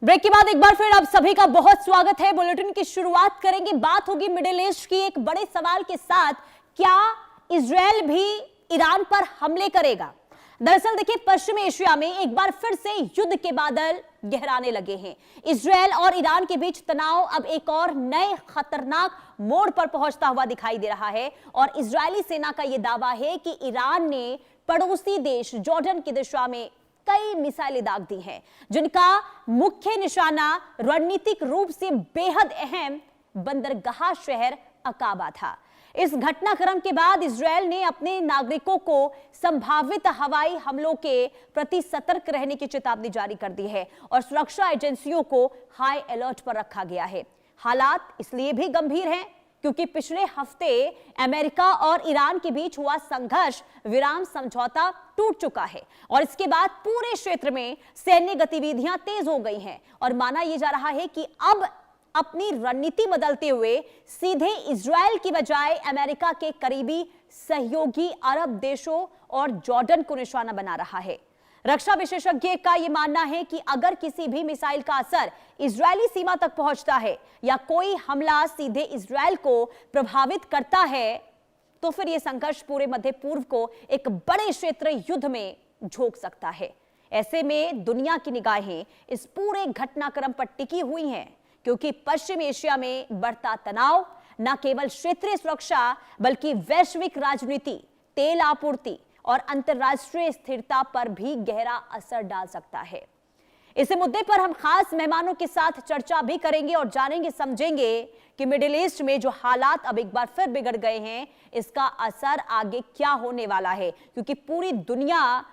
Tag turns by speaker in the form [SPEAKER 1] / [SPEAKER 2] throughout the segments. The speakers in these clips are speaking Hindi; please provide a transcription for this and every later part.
[SPEAKER 1] ब्रेक के बाद एक बार फिर आप सभी का बहुत स्वागत है। बुलेटिन की शुरुआत करेंगे, बात होगी मिडिल ईस्ट की एक बड़े सवाल के साथ, क्या इजरायल भी ईरान पर हमले करेगा? दरअसल देखिए, पश्चिमी एशिया में एक बार फिर से युद्ध के बादल गहराने लगे हैं। इजरायल और ईरान के बीच तनाव अब एक और नए खतरनाक मोड़ पर पहुंचता हुआ दिखाई दे रहा है और इजरायली सेना का यह दावा है कि ईरान ने पड़ोसी देश जॉर्डन की दिशा में कई मिसाइलें दाग दी हैं, जिनका मुख्य निशाना रणनीतिक रूप से बेहद अहम बंदरगाह शहर अकाबा था। इस घटनाक्रम के बाद इजरायल ने अपने नागरिकों को संभावित हवाई हमलों के प्रति सतर्क रहने की चेतावनी जारी कर दी है और सुरक्षा एजेंसियों को हाई अलर्ट पर रखा गया है। हालात इसलिए भी गंभीर हैं क्योंकि पिछले हफ्ते अमेरिका और ईरान के बीच हुआ संघर्ष विराम समझौता टूट चुका है और इसके बाद पूरे क्षेत्र में सैन्य गतिविधियां तेज हो गई हैं और माना यह जा रहा है कि अब अपनी रणनीति बदलते हुए सीधे इजरायल की बजाय अमेरिका के करीबी सहयोगी अरब देशों और जॉर्डन को निशाना बना रहा है। रक्षा विशेषज्ञ का यह मानना है कि अगर किसी भी मिसाइल का असर इजरायली सीमा तक पहुंचता है या कोई हमला सीधे इजरायल को प्रभावित करता है तो फिर यह संघर्ष पूरे मध्य पूर्व को एक बड़े क्षेत्र युद्ध में झोंक सकता है। ऐसे में दुनिया की निगाहें इस पूरे घटनाक्रम पर टिकी हुई हैं क्योंकि पश्चिम एशिया में बढ़ता तनाव न केवल क्षेत्रीय सुरक्षा बल्कि वैश्विक राजनीति, तेल आपूर्ति और अंतरराष्ट्रीय स्थिरता पर भी गहरा असर डाल सकता है। इस मुद्दे पर हम खास मेहमानों के साथ चर्चा भी करेंगे और जानेंगे समझेंगे कि मिडिल ईस्ट में जो हालात अब एक बार फिर बिगड़ गए हैं, इसका असर आगे क्या होने वाला है, क्योंकि पूरी दुनिया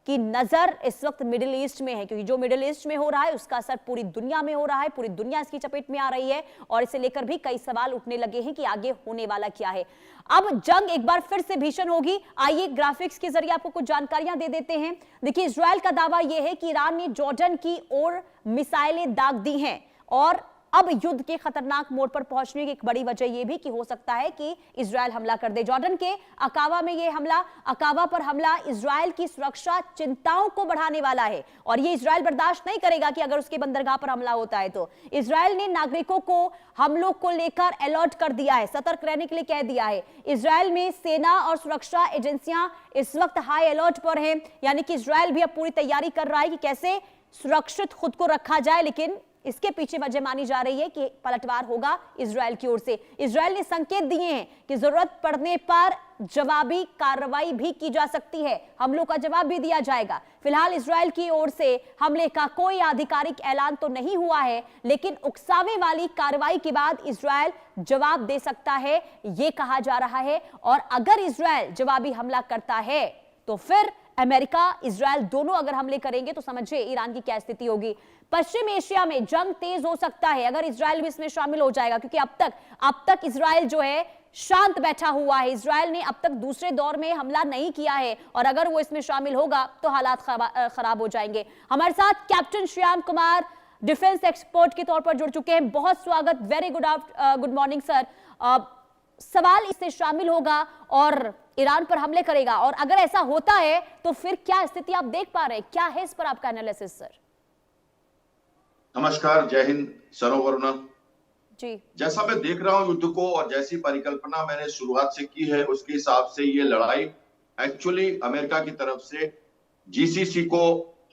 [SPEAKER 1] की नजर इस वक्त मिडिल ईस्ट में है। क्योंकि जो मिडिल ईस्ट में हो रहा है उसका असर पूरी दुनिया में हो रहा है, पूरी दुनिया इसकी चपेट में आ रही है और इसे लेकर भी कई सवाल उठने लगे हैं कि आगे होने वाला क्या है। अब जंग एक बार फिर से भीषण होगी। आइए ग्राफिक्स के जरिए आपको कुछ जानकारियां दे देते हैं। देखिए, इजरायल का दावा यह है कि ईरान ने जॉर्डन की ओर मिसाइलें दाग दी हैं और अब युद्ध के खतरनाक मोड़ पर पहुंचने की एक बड़ी वजह यह भी कि हो सकता है कि इजरायल हमला कर दे। जॉर्डन के अकाबा में यह हमला, अकाबा पर हमला इजरायल की सुरक्षा चिंताओं को बढ़ाने वाला है और यह इजरायल बर्दाश्त नहीं करेगा कि अगर उसके बंदरगाह पर हमला होता है तो। इजरायल ने नागरिकों को हमलों को लेकर अलर्ट कर दिया है, सतर्क रहने के लिए कह दिया है। इजरायल में सेना और सुरक्षा एजेंसियां इस वक्त हाई अलर्ट पर हैं, यानी कि इजरायल भी अब पूरी तैयारी कर रहा है कि कैसे सुरक्षित खुद को रखा जाए, लेकिन इसके पीछे वजह मानी जा रही है कि पलटवार होगा इजरायल की ओर से। इजरायल ने संकेत दिए हैं कि जरूरत पड़ने पर जवाबी कार्रवाई भी की जा सकती है, हमलों का जवाब भी दिया जाएगा। फिलहाल इजरायल की ओर से हमले का कोई आधिकारिक ऐलान तो नहीं हुआ है, लेकिन उकसावे वाली कार्रवाई के बाद इजरायल जवाब दे सकता है, यह कहा जा रहा है। और अगर इजरायल जवाबी हमला करता है तो फिर अमेरिका इजरायल दोनों अगर हमले करेंगे तो समझिए ईरान की क्या स्थिति होगी। पश्चिम एशिया में जंग तेज हो सकता है अगर इजरायल भी इसमें शामिल हो जाएगा, क्योंकि अब तक इजरायल जो है शांत बैठा हुआ है। इजरायल ने अब तक दूसरे दौर में हमला नहीं किया है और अगर वो इसमें शामिल होगा तो हालात खराब हो जाएंगे। हमारे साथ captain Shyam Kumar defence expert के तौर पर जुड़ चुके हैं। बहुत स्वागत, वेरी गुड मॉर्निंग सर। सवाल इससे शामिल होगा और ईरान पर हमले करेगा और अगर ऐसा होता है तो फिर क्या स्थिति आप देख पा रहे हैं, क्या है इस पर आपका एनालिसिस सर?
[SPEAKER 2] नमस्कार, जय हिंद, सरोवरुणा
[SPEAKER 1] जी।
[SPEAKER 2] जैसा मैं देख रहा हूं युद्ध को और जैसी परिकल्पना मैंने शुरुआत से की है उसके हिसाब से ये लड़ाई एक्चुअली अमेरिका की तरफ से जीसीसी को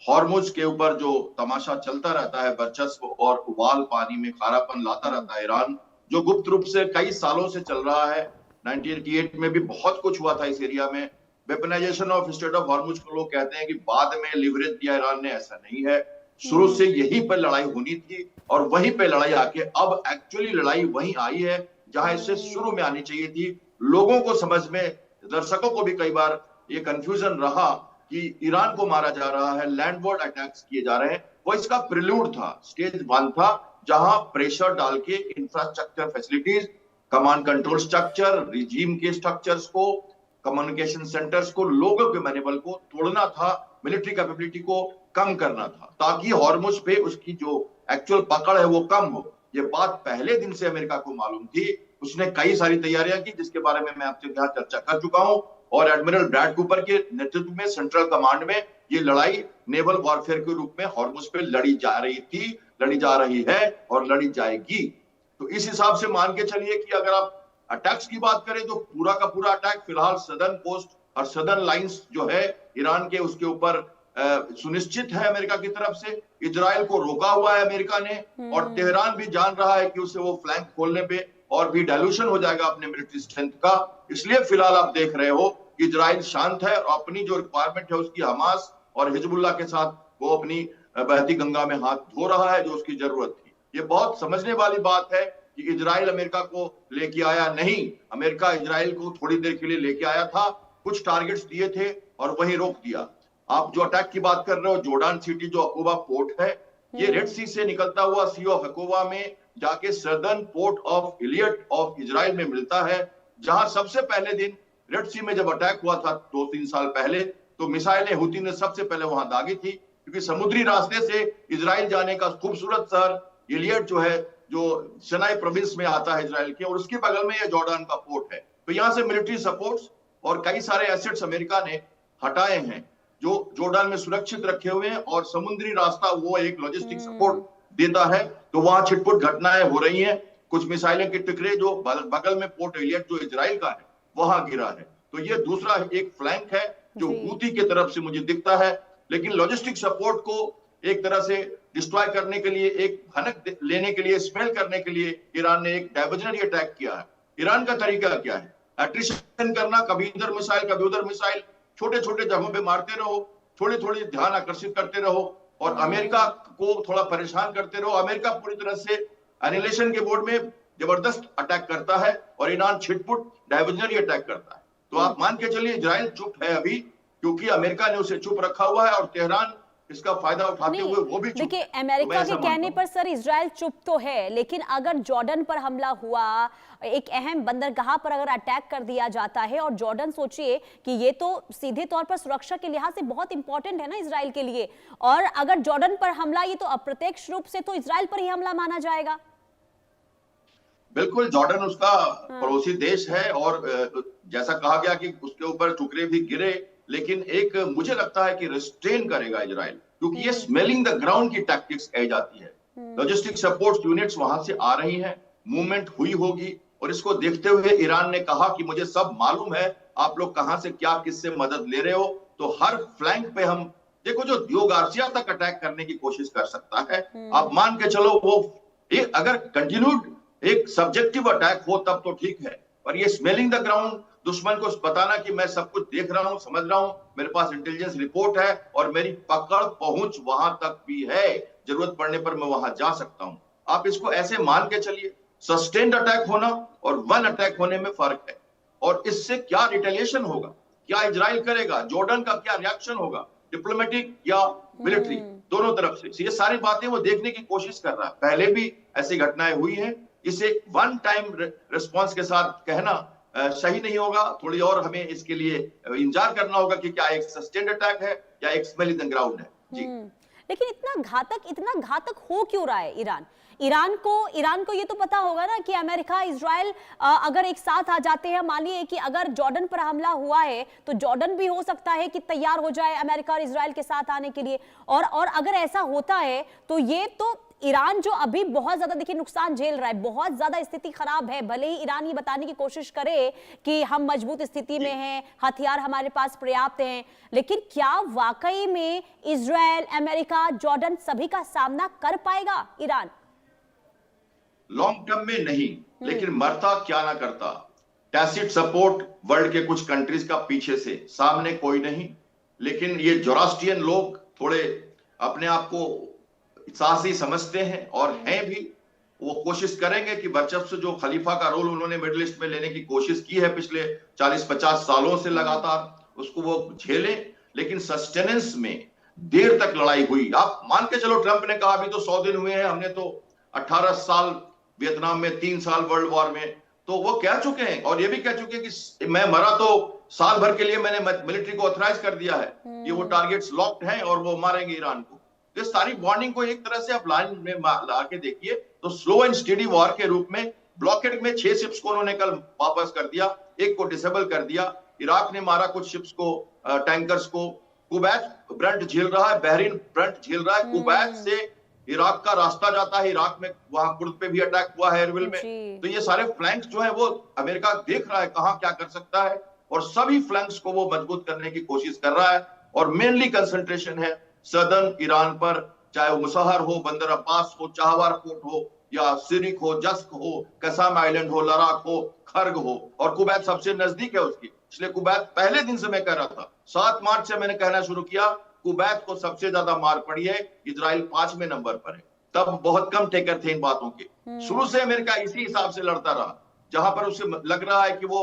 [SPEAKER 2] हॉर्मुज के ऊपर जो तमाशा चलता रहता है, वर्चस्व और उबाल पानी में खारापन लाता रहता है ईरान, जो गुप्त रूप से कई सालों से चल रहा है। 1988 में भी बहुत कुछ हुआ था इस एरिया में। Weaponisation of state of Hormuz को लोग कहते हैं कि बाद में लिवरेज दिया ईरान ने, ऐसा नहीं है। शुरू से यहीं पर लड़ाई होनी थी और वहीं पे लड़ाई आके अब एक्चुअली लड़ाई वहीं आई है जहां इससे शुरू में आनी चाहिए थी। लोगों को समझ में, दर्शकों को भी कई बार ये कंफ्यूजन रहा कि ईरान को मारा जा रहा है, लैंडबोर्ड अटैक्स किए जा रहे हैं। वो इसका प्रिल्यूड था, स्टेज 1 था, जहां प्रेशर डाल के infrastructure facilities, command control structure, regime के स्ट्रक्चर्स को, कम्युनिकेशन सेंटर्स को, लोगों के मनोबल को तोड़ना था, मिलिट्री कैपेबिलिटी को कम करना था ताकि हॉर्मुज पे उसकी जो एक्चुअल पकड़ है वो कम हो। ये बात पहले दिन से अमेरिका को मालूम थी। उसने कई सारी तैयारियां की जिसके बारे में मैं आपसे यहाँ चर्चा कर चुका हूं और एडमिरल ब्रैड कूपर के नेतृत्व में सेंट्रल कमांड में ये लड़ाई नेवल वॉरफेयर के रूप में हॉर्मुज पे लड़ी जा रही थी लड़ी जा रही है और लड़ी जाएगी। तो इस हिसाब से मान के चलिए कि अगर आप अटैक्स की बात करें तो पूरा का पूरा अटैक फिलहाल सदर्न कोस्ट और सदर्न लाइंस जो है ईरान के, उसके ऊपर सुनिश्चित है अमेरिका की तरफ से। इजराइल को रोका हुआ है अमेरिका ने, और तेहरान भी जान रहा है कि उसे वो फ्लैंक खोलने पे और भी डायल्यूशन हो जाएगा अपने मिलिट्री स्ट्रेंथ का। इसलिए फिलहाल आप देख रहे हो कि इजराइल शांत है और अपनी जो रिक्वायरमेंट है उसकी हमास और हिजबुल्लाह के साथ वो अपनी बहती गंगा में हाथ धो रहा है जो उसकी जरूरत थी। ये बहुत समझने वाली बात है कि इजराइल अमेरिका को लेके आया नहीं, अमेरिका इजराइल को थोड़ी देर के लिए लेके आया था, कुछ टारगेट्स दिए थे और वहीं रोक दिया। आप जो अटैक की बात कर रहे हो, जॉर्डन सिटी जो अकोबा पोर्ट है, ये रेड सी से निकलता हुआ सी ऑफ अकोबा में जाके southern port of Eilat of Israel में मिलता है, जहां सबसे पहले दिन रेड सी में जब अटैक हुआ था 2-3 साल पहले, तो मिसाइलें हुती ने सबसे पहले वहां दागी थी, क्योंकि समुद्री रास्ते से इजराइल जाने का खूबसूरत शहर इलियट जो है, जो सिनाई प्रोविंस में आता है इजराइल के, और उसके बगल में ये जॉर्डन का पोर्ट है। तो यहां से मिलिट्री सपोर्ट्स और कई सारे एसेट्स अमेरिका ने हटाए हैं जो जॉर्डन में सुरक्षित रखे हुए हैं, और समुद्री रास्ता वो एक लॉजिस्टिक सपोर्ट देता है। तो वहां छिटपुट घटनाएं हो रही हैं, कुछ मिसाइलें के टुकड़े जो बगल में पोर्ट इलियट जो इजराइल का है वहां गिरा है। तो ये दूसरा एक फ्लैंक है जो हूती की तरफ से मुझे दिखता है। लेकिन लॉजिस्टिक सपोर्ट को एक तरह से डिस्ट्रॉय करने के लिए, एक भनक लेने के लिए, स्पेल करने के लिए ईरान ने एक डाइवर्जनरी अटैक किया है। ईरान का तरीका क्या है? एट्रिशन करना, कभी इधर मिसाइल कभी उधर मिसाइल, छोटे छोटे जगहों पे मारते रहो, थोड़ी थोड़ी ध्यान आकर्षित करते रहो और अमेरिका को थोड़ा परेशान करते रहो। अमेरिका पूरी तरह से एनिलेशन के बोर्ड में जबरदस्त अटैक करता है और ईरान छिटपुट डाइवर्जनरी अटैक करता है। तो आप मान के चलिए इजराइल चुप है अभी, क्योंकि अमेरिका ने उसे चुप रखा हुआ है और तेहरान इसका फायदा उठाते हुए वो भी चुप।
[SPEAKER 1] देखिए, अमेरिका के कहने पर सर इजराइल चुप तो है, लेकिन अगर जॉर्डन पर हमला हुआ, एक अहम बंदरगाह पर अगर अटैक कर दिया जाता है, और जॉर्डन सोचिए कि ये तो सीधे तौर पर सुरक्षा के लिहाज से बहुत इंपॉर्टेंट है ना इजराइल के लिए, और अगर जॉर्डन पर हमला, ये तो अप्रत्यक्ष रूप से तो इजराइल पर ही हमला माना जाएगा।
[SPEAKER 2] बिल्कुल, जॉर्डन उसका पड़ोसी देश है और जैसा कहा गया कि उसके ऊपर टुकड़े भी गिरे, लेकिन एक मुझे लगता है कि रिस्ट्रेन करेगा इजराइल, क्योंकि ये स्मेलिंग द ग्राउंड की टैक्टिक्स कही जाती है। लॉजिस्टिक सपोर्ट यूनिट्स वहां से आ रही हैं, मूवमेंट हुई होगी, और इसको देखते हुए ईरान ने कहा कि मुझे सब मालूम है, आप लोग कहां से क्या किससे मदद ले रहे हो, तो हर फ्लैंक पे हम देखो, जो दियो गार्सिया तक अटैक करने की कोशिश कर सकता है। आप मान के चलो वो अगर कंटिन्यूड एक सब्जेक्टिव अटैक हो तब तो ठीक है, पर ये स्मेलिंग द ग्राउंड, दुश्मन को बताना कि मैं सब कुछ देख रहा हूं, समझ रहा हूं, मेरे पास इंटेलिजेंस रिपोर्ट है और मेरी पकड़ पहुंच वहां तक भी है, जरूरत पड़ने पर मैं वहां जा सकता हूं। आप इसको ऐसे मान के चलिए, सस्टेन्ड अटैक होना और वन अटैक होने में फर्क है, और इससे क्या रिटेलिएशन होगा, क्या इजराइल करेगा, जॉर्डन का क्या रिएक्शन होगा, डिप्लोमेटिक या मिलिट्री, दोनों तरफ से ये सारी बातें वो देखने की कोशिश कर रहा है। पहले भी ऐसी घटनाएं हुई हैं, इसे वन टाइम रिस्पॉन्स के साथ कहना सही नहीं होगा। थोड़ी और हमें इसके लिए इंतजार करना होगा कि क्या एक सस्टेन्ड अटैक है या एक स्मेलिंग द ग्राउंड है। जी,
[SPEAKER 1] लेकिन इतना घातक हो क्यों रहा है ईरान को ये तो पता होगा ना कि अमेरिका इजराइल अगर एक साथ आ जाते हैं, मान लीजिए कि अगर जॉर्डन पर हमला हुआ है तो जॉर्डन भी हो सकता है कि तैयार हो जाए अमेरिका और इजराइल के साथ आने के लिए, और अगर ऐसा होता है तो ये तो ईरान जो अभी बहुत ज्यादा देखिए नुकसान झेल रहा है, बहुत ज्यादा स्थिति खराब है, भले ही ईरान ये बताने की कोशिश करे कि हम मजबूत स्थिति में हैं, हथियार हमारे पास पर्याप्त हैं, लेकिन क्या वाकई में इजराइल, अमेरिका, जॉर्डन सभी का सामना कर पाएगा ईरान?
[SPEAKER 2] लॉन्ग टर्म में नहीं, लेकिन मरता क्या ना करता। टैसिट सपोर्ट वर्ल्ड के कुछ कंट्रीज का पीछे से, सामने कोई नहीं, लेकिन ये जोरास्ट्रियन लोग थोड़े अपने आप को साहसी समझते हैं और हैं भी। वो कोशिश करेंगे कि वर्चस्व, जो खलीफा का रोल उन्होंने मिडिल ईस्ट में लेने की कोशिश की है पिछले 40-50 सालों से लगातार, उसको वो झेले, लेकिन सस्टेनेंस में देर तक लड़ाई हुई। आप मान के चलो, ट्रंप ने कहा अभी तो 100 दिन हुए हैं, हमने तो 18 साल वियतनाम में, 3 साल वर्ल्ड वॉर में, तो वो कह चुके हैं और ये भी कह चुके हैं कि मैं मरा तो साल भर के लिए मैंने मिलिट्री को ऑथराइज कर दिया है, ये वो टारगेट्स लॉक्ड हैं और वो मारेंगे ईरान को। तो सारी वार्निंग को एक तरह से आप लाइन में ला के देखिए तो स्लो एंड स्टेडी वॉर के रूप में ब्लॉकेड में 6 शिप्स को उन्होंने कल वापस कर दिया, एक को डिसेबल कर दिया, इराक ने मारा कुछ शिप्स को, टैंकर्स को, कुवैत ब्रंट झेल रहा है, बहरीन ब्रंट झेल रहा है, कुवैत से इराक का रास्ता जाता है, इराक में वहां कुर्द पे भी अटैक हुआ है एरबिल में। तो ये सारे फ्लैंक्स जो है वो अमेरिका देख रहा है कहां क्या कर सकता है, और सभी फ्लैंक्स को वो मजबूत करने की कोशिश कर रहा है। और मेनली कंसंट्रेशन है सदर्न ईरान पर, चाहे वो मुसहर हो, बंदर अब्बास हो, चाहवार पोर्ट हो, या सिरिक हो, जस्क हो, कसाम आइलैंड हो, लराक हो, खर्ग हो, और कुवैत सबसे नजदीक है उसकी। इसलिए कुवैत पहले दिन से मैं कह रहा था, 7 मार्च से मैंने कहना शुरू किया, कुवैत को सबसे ज्यादा मार पड़ी है, इजराइल 5वें नंबर पर है। तब बहुत कम टेकर थे इन बातों के। शुरू से अमेरिका इसी हिसाब से लड़ता रहा, जहां पर उसे लग रहा है कि वो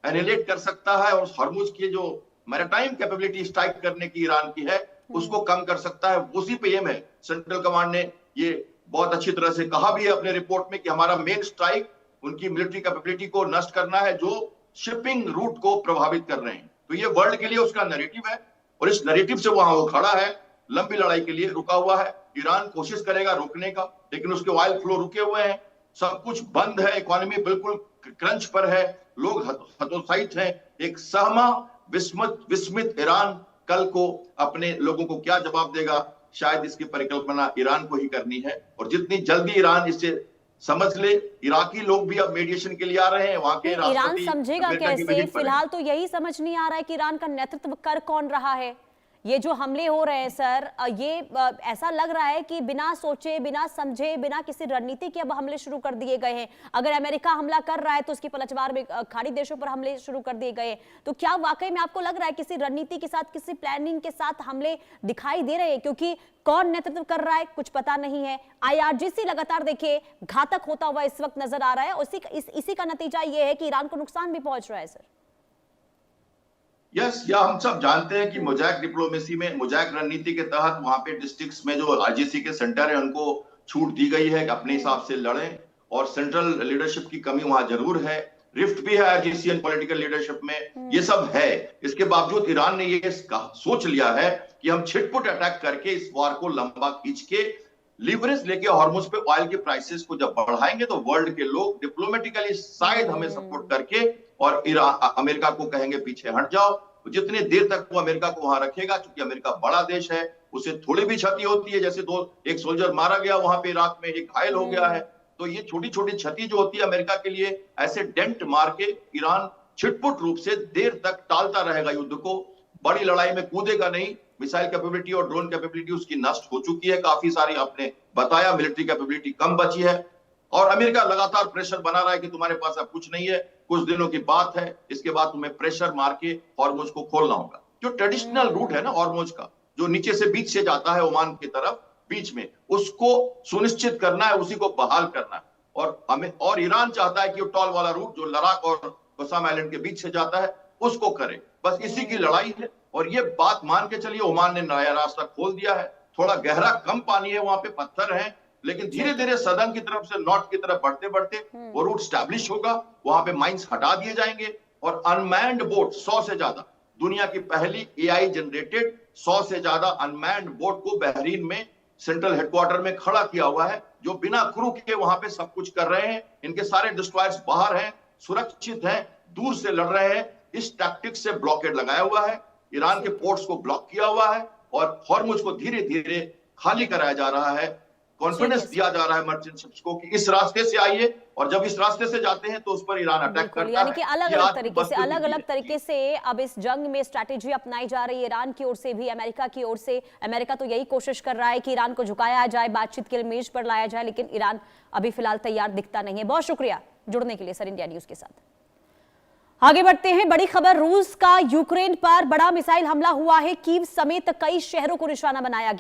[SPEAKER 2] एनिलेट कर सकता है और हॉर्मुज की जो मैरीटाइम कैपेबिलिटी स्ट्राइक करने की ईरान की है उसको कम कर सकता है, उसी पे एम है। सेंट्रल कमांड ने ये बहुत अच्छी तरह से कहा भी है अपने रिपोर्ट में कि हमारा मेन स्ट्राइक उनकी मिलिट्री कैपेबिलिटी को नष्ट करना है जो शिपिंग रूट को प्रभावित कर रहे हैं। तो ये वर्ल्ड के लिए उसका नैरेटिव है, और इस नैरेटिव से वहां वो खड़ा है, लंबी लड़ाई के लिए रुका हुआ है। ईरान कोशिश करेगा रोकने का, लेकिन उसके ऑयल फ्लो रुके हुए हैं, सब कुछ बंद है, इकोनॉमी बिल्कुल क्रंच पर है, लोग हतोत्साहित हैं। एक सहमा विस्मित ईरान कल को अपने लोगों को क्या जवाब देगा, शायद इसकी परिकल्पना ईरान को ही करनी है। और जितनी जल्दी ईरान इससे समझ ले, इराकी लोग भी अब मेडिएशन के लिए आ रहे हैं, वहां के
[SPEAKER 1] ईरान समझेगा कैसे? फिलहाल तो यही समझ नहीं आ रहा है कि ईरान का नेतृत्व कर कौन रहा है। ये जो हमले हो रहे हैं सर, ये ऐसा लग रहा है कि बिना सोचे, बिना समझे, बिना किसी रणनीति के अब हमले शुरू कर दिए गए हैं। अगर अमेरिका हमला कर रहा है तो उसकी पलटवार में खाड़ी देशों पर हमले शुरू कर दिए गए। तो क्या वाकई में आपको लग रहा है किसी रणनीति के साथ, किसी प्लानिंग के साथ हमले दिखाई दे रहे हैं? क्योंकि कौन नेतृत्व कर रहा है कुछ पता नहीं है। IRGC लगातार देखिए घातक होता हुआ इस वक्त नजर आ रहा है। इसी का नतीजा ये है कि ईरान को नुकसान भी पहुंच रहा है सर।
[SPEAKER 2] यस, या हम सब जानते हैं कि मोज़ैक डिप्लोमेसी में, मोज़ैक रणनीति के तहत वहां पे डिस्ट्रिक्ट्स में जो IRGC के सेंटर है उनको छूट दी गई है कि अपने हिसाब से लड़ें, और सेंट्रल लीडरशिप की कमी वहां जरूर है, रिफ्ट भी है IRGC एंड पॉलिटिकल लीडरशिप में, ये सब है। इसके बावजूद ईरान ने ये सोच लिया है कि हम छिटपुट अटैक करके इस वार को लंबा खींच के लीवरेज लेके हॉर्मुज पे ऑयल के प्राइसेस को जब बढ़ाएंगे तो वर्ल्ड के लोग डिप्लोमेटिकली शायद हमें सपोर्ट करके और अमेरिका को कहेंगे पीछे हट जाओ। तो जितने देर तक वो अमेरिका को वहां रखेगा, क्योंकि अमेरिका बड़ा देश है, उसे थोड़ी भी क्षति होती है, जैसे एक सोल्जर मारा गया वहां पे इराक में, एक घायल हो गया है, तो ये छोटी छोटी क्षति जो होती है अमेरिका के लिए, ऐसे डेंट मार के ईरान छिटपुट रूप से देर तक टालता रहेगा युद्ध को, बड़ी लड़ाई में कूदेगा नहीं। मिसाइल कैपेबिलिटी और ड्रोन कैपेबिलिटी उसकी नष्ट हो चुकी है काफी सारी, आपने बताया, मिलिट्री कैपेबिलिटी कम बची है, और अमेरिका लगातार प्रेशर बना रहा है कि तुम्हारे पास अब कुछ नहीं है, कुछ दिनों की बात है, इसके बाद तुम्हें प्रेशर मार के हॉर्मुज को खोलना होगा। जो ट्रेडिशनल रूट है ना हॉर्मुज का, जो नीचे से बीच से जाता है ओमान की तरफ बीच में, उसको सुनिश्चित करना है, उसी को बहाल करना है। और ईरान चाहता है कि वो टॉल वाला रूट जो लद्दाख और कसाम आइलैंड के बीच से जाता है उसको करे। बस इसी की लड़ाई है, और ये बात मान के चलिए ओमान ने नया रास्ता खोल दिया है। थोड़ा गहरा कम पानी है, वहां पे पत्थर है, लेकिन धीरे धीरे सदन की तरफ से नॉर्थ की तरफ बढ़ते बढ़ते वो रूट स्टैब्लिश होगा, वहां पे माइंस हटा दिए जाएंगे, और अनमैन्ड बोट 100 से ज्यादा, दुनिया की पहली AI जनरेटेड 100 से ज्यादा अनमैन्ड बोट को बहरीन में सेंट्रल हेडक्वार्टर में खड़ा किया हुआ है, जो बिना क्रू के वहां पे सब कुछ कर रहे हैं। इनके सारे डिस्ट्रॉयर्स बाहर हैं, सुरक्षित हैं, दूर से लड़ रहे हैं। इस टैक्टिक से ब्लॉकेड लगाया हुआ है, ईरान के पोर्ट्स को ब्लॉक किया हुआ है, और हॉर्मुज को धीरे धीरे खाली कराया जा रहा है। कॉन्फिडेंस दिया जा रहा है मर्चेंट शिप्स को कि इस रास्ते से आइए, और जब इस रास्ते से जाते हैं तो उस पर ईरान अटैक करता है।
[SPEAKER 1] यानी कि अलग अलग तरीके से अब इस जंग में स्ट्रैटेजी अपनाई जा रही है, ईरान की ओर से भी, अमेरिका की ओर से। अमेरिका तो यही कोशिश कर रहा है कि ईरान को झुकाया जाए, बातचीत के लिए मेज पर लाया जाए, लेकिन ईरान अभी फिलहाल तैयार दिखता नहीं है। बहुत शुक्रिया जुड़ने के लिए सर इंडिया न्यूज के साथ। आगे बढ़ते हैं, बड़ी खबर, रूस का यूक्रेन पर बड़ा मिसाइल हमला हुआ है, कीव समेत कई शहरों को निशाना बनाया गया।